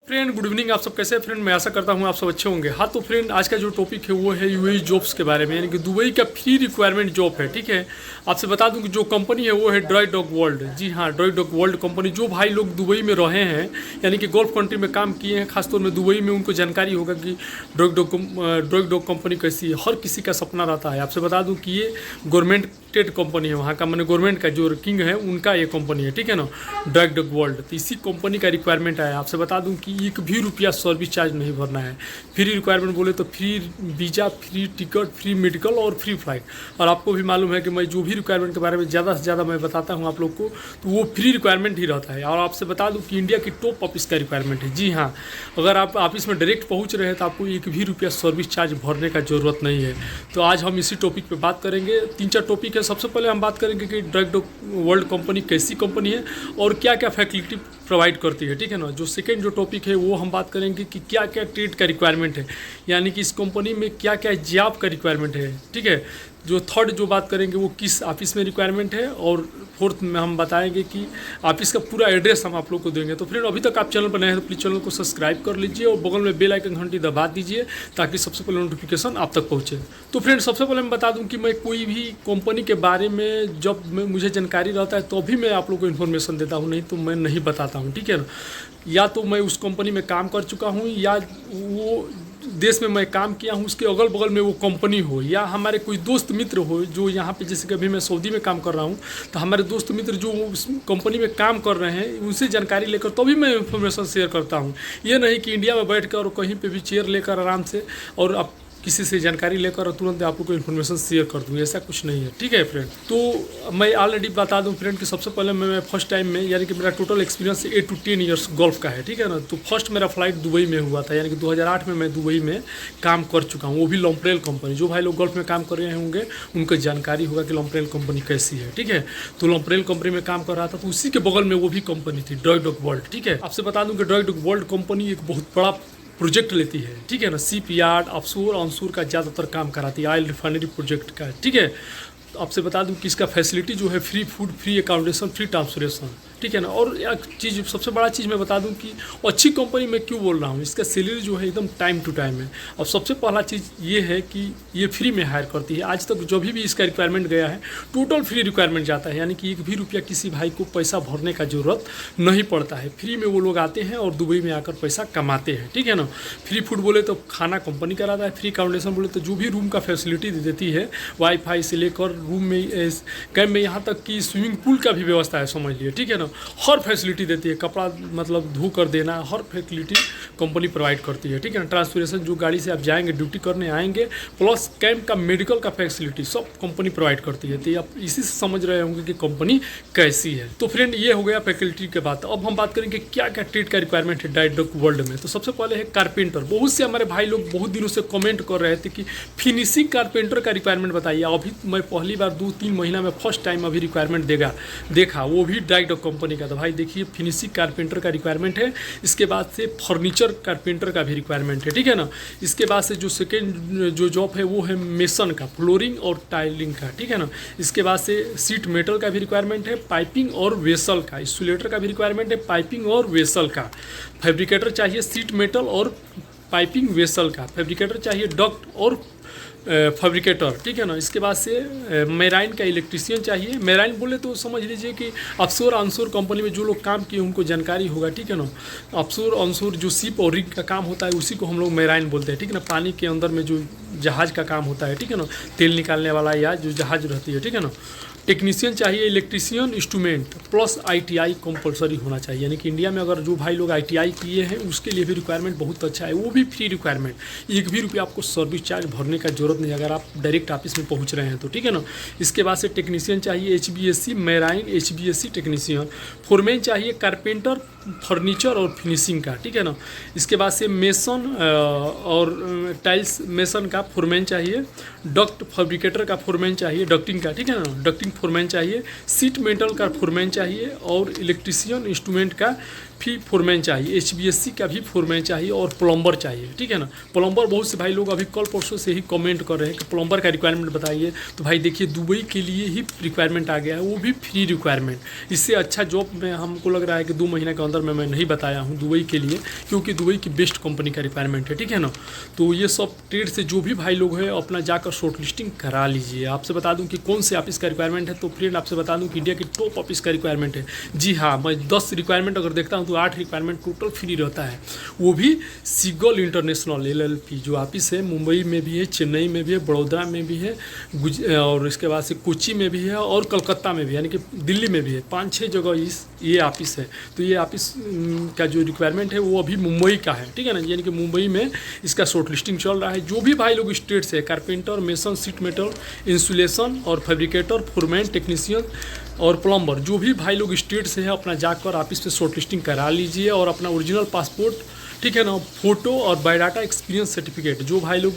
Friend good evening. आप सब कैसे हैं फ्रेंड? मैं आशा करता हूं आप सब अच्छे होंगे। हाँ तो फ्रेंड आज का जो टॉपिक है वो है यूएई जॉब्स के बारे में, यानी कि दुबई का फ्री रिक्वायरमेंट जॉब है। ठीक है, आपसे बता दूं कि जो कंपनी है वो है ड्राइडॉग वर्ल्ड। जी हाँ, ड्राइडॉग वर्ल्ड कंपनी। जो भाई लोग दुबई में रहे हैं यानी कि गल्फ कंट्री में काम किए हैं, खासतौर में दुबई में, उनको जानकारी होगा कि ड्राइडॉग कंपनी कैसी है। हर किसी का सपना रहता है। आपसे बता दूँ कि ये गवर्नमेंटेड कंपनी है, वहाँ का मैंने गवर्नमेंट का जो किंग है उनका ये कंपनी है। ठीक है ना, ड्राइडॉग वर्ल्ड। तो इसी कंपनी का रिक्वायरमेंट आया। आपसे बता दूं कि एक भी रुपया सर्विस चार्ज नहीं भरना है। फ्री रिक्वायरमेंट बोले तो free visa, free ticket, free medical और फ्री फ्लाइट। और आपको भी मालूम है कि मैं जो भी रिक्वायरमेंट के बारे में ज़्यादा से ज़्यादा मैं बताता हूँ आप लोग को, तो वो फ्री रिक्वायरमेंट ही रहता है। और आपसे बता दूँ कि इंडिया की टॉप ऑफिस का रिक्वायरमेंट है। जी हाँ, अगर आप ऑफिस में डायरेक्ट पहुँच रहे हैं तो आपको एक भी रुपया सर्विस चार्ज भरने का ज़रूरत नहीं है। तो आज हम इसी टॉपिक पर बात करेंगे। 3-4 टॉपिक है। सबसे पहले हम बात करेंगे कि ड्राइडॉग वर्ल्ड कंपनी कैसी कंपनी है और क्या क्या फैसिलिटी प्रोवाइड करती है। ठीक है ना। जो सेकेंड जो टॉपिक है वो हम बात करेंगे कि क्या क्या ट्रेड का रिक्वायरमेंट है, यानी कि इस कंपनी में क्या क्या जॉब का रिक्वायरमेंट है। ठीक है। जो थर्ड जो बात करेंगे वो किस ऑफिस में रिक्वायरमेंट है, और फोर्थ में हम बताएंगे कि ऑफिस का पूरा एड्रेस हम आप लोग को देंगे। तो फ्रेंड अभी तक आप चैनल पर नए हैं तो प्लीज़ चैनल को सब्सक्राइब कर लीजिए और बगल में बेल आइकन घंटी दबा दीजिए ताकि सबसे पहले नोटिफिकेशन आप तक पहुँचे। तो फ्रेंड सबसे पहले मैं बता दूं कि मैं कोई भी कंपनी के बारे में जब मुझे जानकारी रहता है तो भी मैं आप लोग को इन्फॉर्मेशन देता हूँ, नहीं तो मैं नहीं बताता हूँ। ठीक है ना। या तो मैं उस कंपनी में काम कर चुका हूँ या वो देश में मैं काम किया हूँ उसके अगल बगल में वो कंपनी हो, या हमारे कोई दोस्त मित्र हो जो यहाँ पे, जैसे कि अभी मैं सऊदी में काम कर रहा हूँ, तो हमारे दोस्त मित्र जो उस कंपनी में काम कर रहे हैं उनसे जानकारी लेकर तो भी मैं इन्फॉर्मेशन शेयर करता हूँ। ये नहीं कि इंडिया में बैठ कर और कहीं पर भी चेयर लेकर आराम से और आप किसी से जानकारी लेकर और तुरंत आप लोग को इन्फॉर्मेशन शेयर कर दूँ, ऐसा कुछ नहीं है। ठीक है फ्रेंड। तो मैं ऑलरेडी बता दूं फ्रेंड कि सबसे पहले मैं फर्स्ट टाइम में, यानी कि मेरा total experience 8 to 10 years gulf का है। ठीक है ना। तो फर्स्ट मेरा फ्लाइट दुबई में हुआ था, यानी कि 2008 में मैं दुबई में काम कर चुका हूँ, वो भी लॉम्प्रेल कंपनी। जो भाई लोग गल्फ में काम कर रहे होंगे उनको जानकारी होगा कि लॉम्प्रेल कंपनी कैसी है। ठीक है। तो लॉम्प्रेल कंपनी में काम कर रहा था, तो उसी के बगल में वो भी कंपनी थी, ड्राइडॉग वर्ल्ड। ठीक है। आपसे बता दूँ कि ड्राइडॉग वर्ल्ड कंपनी एक बहुत बड़ा प्रोजेक्ट लेती है। ठीक है ना। शिप यार्ड, ऑफशोर, ऑनशोर का ज़्यादातर काम कराती है, ऑयल रिफाइनरी प्रोजेक्ट का। ठीक है। तो आपसे बता दूं कि इसका फैसिलिटी जो है free food, free accommodation, free transportation. ठीक है ना। और एक चीज़, सबसे बड़ा चीज़ मैं बता दूं कि अच्छी कंपनी में क्यों बोल रहा हूं, इसका सैलरी जो है एकदम टाइम टू टाइम है। और सबसे पहला चीज़ ये है कि ये फ्री में हायर करती है। आज तक जो भी इसका रिक्वायरमेंट गया है टोटल फ्री रिक्वायरमेंट जाता है, यानी कि एक भी रुपया किसी भाई को पैसा भरने का ज़रूरत नहीं पड़ता है। फ्री में वो लोग आते हैं और दुबई में आकर पैसा कमाते हैं। ठीक है ना। फ्री फूड बोले तो खाना कंपनी कराता है, फ्री अकोमोडेशन बोले तो जो भी रूम का फैसिलिटी देती है, वाईफाई से लेकर रूम में कैंप में, यहाँ तक कि स्विमिंग पूल का भी व्यवस्था है, समझ लिए। ठीक है ना। हर फैसिलिटी देती है, कपड़ा मतलब धो कर देना, हर फैसिलिटी कंपनी प्रोवाइड करती है। ठीक है ना। ट्रांसपोर्टेशन, जो गाड़ी से आप जाएंगे ड्यूटी करने आएंगे, प्लस कैंप का मेडिकल का फैसिलिटी सब कंपनी प्रोवाइड करती है। तो आप इसी से समझ रहे होंगे कि कंपनी कैसी है। तो फ्रेंड ये हो गया फैकल्टी के बात। अब हम बात करेंगे क्या क्या ट्रेड का रिक्वायरमेंट है ड्राइडॉग वर्ल्ड में। तो सबसे पहले है कारपेंटर। बहुत से हमारे भाई लोग बहुत दिनों से कमेंट कर रहे थे कि फिनिशिंग कारपेंटर का रिक्वायरमेंट बताइए। अभी मैं पहली बार 2-3 महीना में फर्स्ट टाइम अभी रिक्वायरमेंट देखा, वो भी ड्राइडॉग कंपनी का। तो भाई देखिए, फिनिशिंग कारपेंटर का रिक्वायरमेंट है। इसके बाद से फर्नीचर कारपेंटर का भी रिक्वायरमेंट है। ठीक है ना। इसके बाद से जो सेकेंड जो जॉब है वो है मेसन का, फ्लोरिंग और टाइलिंग का। ठीक है ना। इसके बाद से सीट मेटल का भी रिक्वायरमेंट है, पाइपिंग और वेसल का, इंसुलेटर का भी रिक्वायरमेंट है, पाइपिंग और वेसल का। फैब्रिकेटर चाहिए सीट मेटल और पाइपिंग वेसल का, फैब्रिकेटर चाहिए डक्ट और फैब्रिकेटर। ठीक है ना। इसके बाद से मेराइन का इलेक्ट्रीशियन चाहिए। मेराइन बोले तो समझ लीजिए कि ऑफशोर ऑनशोर कंपनी में जो लोग काम किए उनको जानकारी होगा। ठीक है ना। ऑफशोर ऑनशोर जो शिप और रिग का काम होता है उसी को हम लोग मेराइन बोलते हैं। ठीक है ना। पानी के अंदर में जो जहाज़ का काम होता है, ठीक है ना, तेल निकालने वाला या जो जहाज़ रहती है। ठीक है ना। टेक्नीशियन चाहिए, electrician, instrument, plus ITI compulsory होना चाहिए। यानी कि इंडिया में अगर जो भाई लोग आईटीआई किए हैं उसके लिए भी रिक्वायरमेंट बहुत अच्छा है, वो भी फ्री रिक्वायरमेंट। एक भी रुपया आपको सर्विस चार्ज भरने का जरूरत नहीं अगर आप डायरेक्ट ऑफिस में पहुंच रहे हैं तो। ठीक है ना। इसके बाद से टेक्नीशियन चाहिए, HBSc marine, HBSc technician. Foreman चाहिए, कारपेंटर, फर्नीचर और फिनिशिंग का। ठीक है ना। इसके बाद से मेसन और टाइल्स मेसन का फोरमैन चाहिए, डक्ट फैब्रिकेटर का फोरमैन चाहिए, डक्टिंग का। ठीक है ना। डक्टिंग फोरमैन चाहिए, सीट मेटल का फोरमैन चाहिए और इलेक्ट्रीशियन इंस्ट्रूमेंट का भी फोरमैन चाहिए, HVAC का भी फोरमैन चाहिए और प्लम्बर चाहिए, ठीक है ना। प्लम्बर बहुत से भाई लोग अभी कल परसों से ही कमेंट कर रहे हैं कि प्लम्बर का रिक्वायरमेंट बताइए। तो भाई देखिए दुबई के लिए ही रिक्वायरमेंट आ गया है, वो भी फ्री रिक्वायरमेंट। इससे अच्छा जॉब में हमको लग रहा है कि 2 महीने के अंदर में मैं नहीं बताया हूँ दुबई के लिए, क्योंकि दुबई की बेस्ट कंपनी का रिक्वायरमेंट है, ठीक है ना। तो ये सब ट्रेड से जो भी भाई लोग हैं अपना जाकर शॉर्ट लिस्टिंग करा लीजिए। आपसे बता दूं कि कौन से ऑफिस का रिक्वायरमेंट है, तो फ्रेंड आपसे बता दूं कि इंडिया की टॉप ऑफिस का रिक्वायरमेंट है। जी हाँ, मैं 10 रिक्वायरमेंट अगर देखता हूं तो 8 रिक्वायरमेंट टोटल फ्री रहता है, वो भी सीगल इंटरनेशनल LLP जो ऑफिस है मुंबई में भी है, चेन्नई में भी है, बड़ौदा में भी है, और इसके बाद से कोची में भी है और कलकत्ता में भी, यानी कि दिल्ली में भी है। 5-6 जगह ये ऑफिस है। तो ये ऑफिस का जो रिक्वायरमेंट है वो अभी मुंबई का है, ठीक है ना, यानी कि मुंबई में इसका शॉर्ट लिस्टिंग चल रहा है। जो भी भाई लोग स्टेट से carpenter, mason, sheet metal, insulation और फैब्रिकेटर, फोरमैन, टेक्नीशियन और प्लम्बर, जो भी भाई लोग स्टेट से है अपना जाकर ऑफिस पे शॉर्ट लिस्टिंग करा लीजिए और अपना ओरिजिनल पासपोर्ट, ठीक है ना, फोटो और बायोडाटा, एक्सपीरियंस सर्टिफिकेट। जो भाई लोग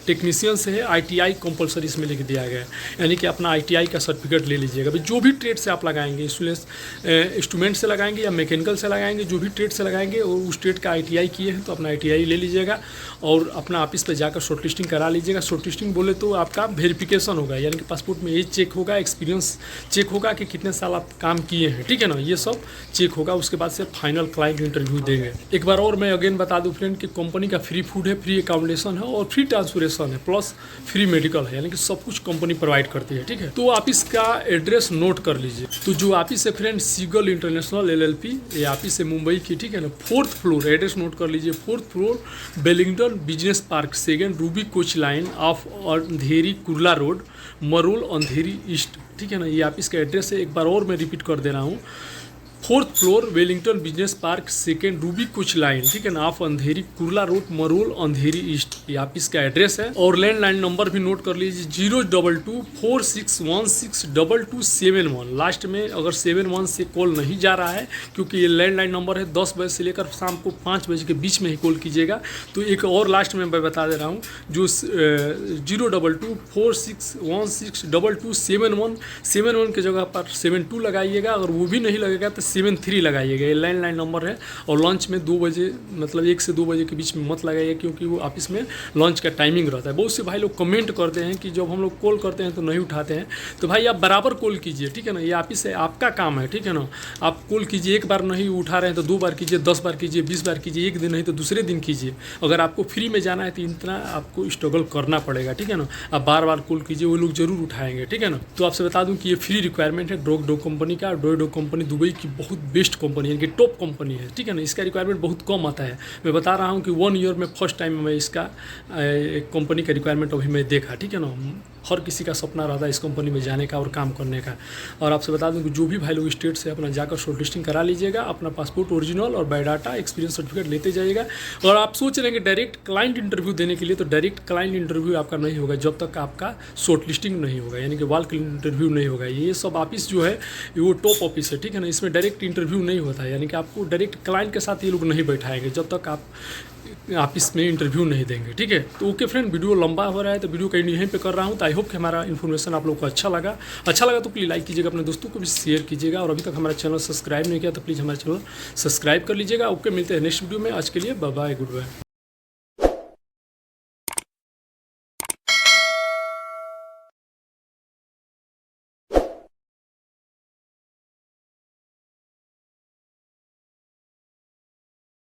टेक्नीशियन से है ITI कंपलसरी इसमें लिख दिया गया है, यानी कि अपना ITI का सर्टिफिकेट ले लीजिएगा। भाई जो भी ट्रेड से आप लगाएंगे, इंस्ट्रूमेंट से लगाएंगे या मैकेनिकल से लगाएंगे, जो भी ट्रेड से लगाएंगे और उस ट्रेड का ITI किए हैं तो अपना ITI ले लीजिएगा और अपना ऑफिस पे जाकर शॉर्ट लिस्टिंग करा लीजिएगा। शॉर्ट लिस्टिंग बोले तो आपका वेरिफिकेशन होगा, यानी कि पासपोर्ट में एज चेक होगा, एक्सपीरियंस चेक होगा कि कितने साल आप काम किए हैं, ठीक है ना, ये सब चेक होगा। उसके बाद से फाइनल क्लाइंट इंटरव्यू देंगे। एक बार और मैं अगेन बता दूं फ्रेंड कि कंपनी का फ्री फूड है, फ्री अकोमोडेशन है और फ्री ट्रांसपोर्टेशन है, प्लस फ्री मेडिकल है, यानी कि सब कुछ कंपनी प्रोवाइड करती है, ठीक है। तो आप इसका एड्रेस नोट कर लीजिए। तो जो ऑफिस है फ्रेंड सीगल इंटरनेशनल LLP, ये ऑफिस है मुंबई की, ठीक है ना। 4th फ्लोर, एड्रेस नोट कर लीजिए, 4th floor, Wellington business park, 2nd Ruby coach line of Andheri Kurla road, Marol, Andheri east, ठीक है ना। ये ऑफिस का एड्रेस है। एक बार और मैं रिपीट कर दे रहा हूँ, 4th floor, Wellington business park, 2nd Ruby कुछ लाइन, ठीक है ना, आप अंधेरी कुर्ला रोड, मरोल, अंधेरी ईस्ट, ये ऑफिस का एड्रेस है। और लैंडलाइन नंबर भी नोट कर लीजिए, 02246162271। लास्ट में अगर 71 से कॉल नहीं जा रहा है, क्योंकि ये लैंडलाइन नंबर है, 10 बजे से लेकर शाम को 5 बजे के बीच में ही कॉल कीजिएगा। तो एक और लास्ट में मैं बता दे रहा हूँ, जो 02246162271 की जगह पर 72 लगाइएगा। अगर वो भी नहीं लगेगा तो 73 लगाइएगा। ये लैंडलाइन नंबर है। और लंच में 2 बजे, मतलब 1 से 2 बजे के बीच में मत लगाइए, क्योंकि वो ऑफिस में लंच का टाइमिंग रहता है। बहुत से भाई लोग कमेंट करते हैं कि जब हम लोग कॉल करते हैं तो नहीं उठाते हैं। तो भाई आप बराबर कॉल कीजिए, ठीक है ना, ये ऑफिस है, आपका काम है, ठीक है ना। आप कॉल कीजिए, एक बार नहीं उठा रहे हैं तो 2 बार कीजिए, 10 बार कीजिए, 20 बार कीजिए, एक दिन नहीं तो दूसरे दिन कीजिए। अगर आपको फ्री में जाना है तो इतना आपको स्ट्रगल करना पड़ेगा, ठीक है ना। आप बार बार कॉल कीजिए, वो लोग जरूर उठाएंगे, ठीक है ना। तो आपसे बता दूं कि ये फ्री रिक्वायरमेंट है डॉग कंपनी का। डॉग कंपनी दुबई की बहुत बेस्ट कंपनी है, कि टॉप कंपनी है, ठीक है ना। इसका रिक्वायरमेंट बहुत कम आता है। मैं बता रहा हूँ कि 1 ईयर में फर्स्ट टाइम मैं इसका कंपनी का रिक्वायरमेंट अभी मैं देखा, ठीक है ना। हर किसी का सपना रहता है इस कंपनी में जाने का और काम करने का। और आपसे बता दूं कि जो भी भाई लोग स्टेट से अपना जाकर शॉर्ट लिस्टिंग करा लीजिएगा, अपना पासपोर्ट ओरिजिनल और बायोडाटा, एक्सपीरियंस सर्टिफिकेट लेते जाइएगा। और आप सोच रहे हैं कि डायरेक्ट क्लाइंट इंटरव्यू देने के लिए, तो डायरेक्ट क्लाइंट इंटरव्यू आपका नहीं होगा जब तक आपका शॉर्ट लिस्टिंग नहीं होगा, यानी कि वॉक इंटरव्यू नहीं होगा। ये सब ऑफिस जो है वो टॉप ऑफिस है, ठीक है ना। इसमें डायरेक्ट इंटरव्यू नहीं होता है, यानी कि आपको डायरेक्ट क्लाइंट के साथ ये लोग नहीं बैठाएंगे जब तक आप ऑफिस में इंटरव्यू नहीं देंगे, ठीक है। तो ओके फ्रेंड, वीडियो लंबा हो रहा है तो वीडियो कहीं यहीं पे कर रहा हूँ। तो आई होप कि हमारा इन्फॉर्मेशन आप लोगों को अच्छा लगा तो प्लीज़ लाइक कीजिएगा, अपने दोस्तों को भी शेयर कीजिएगा। और अभी तक हमारा चैनल सब्सक्राइब नहीं किया तो प्लीज़ हमारा चैनल सब्सक्राइब कर लीजिएगा। ओके, मिलते हैं नेक्स्ट वीडियो में। आज के लिए बाय बाय, गुड बाय।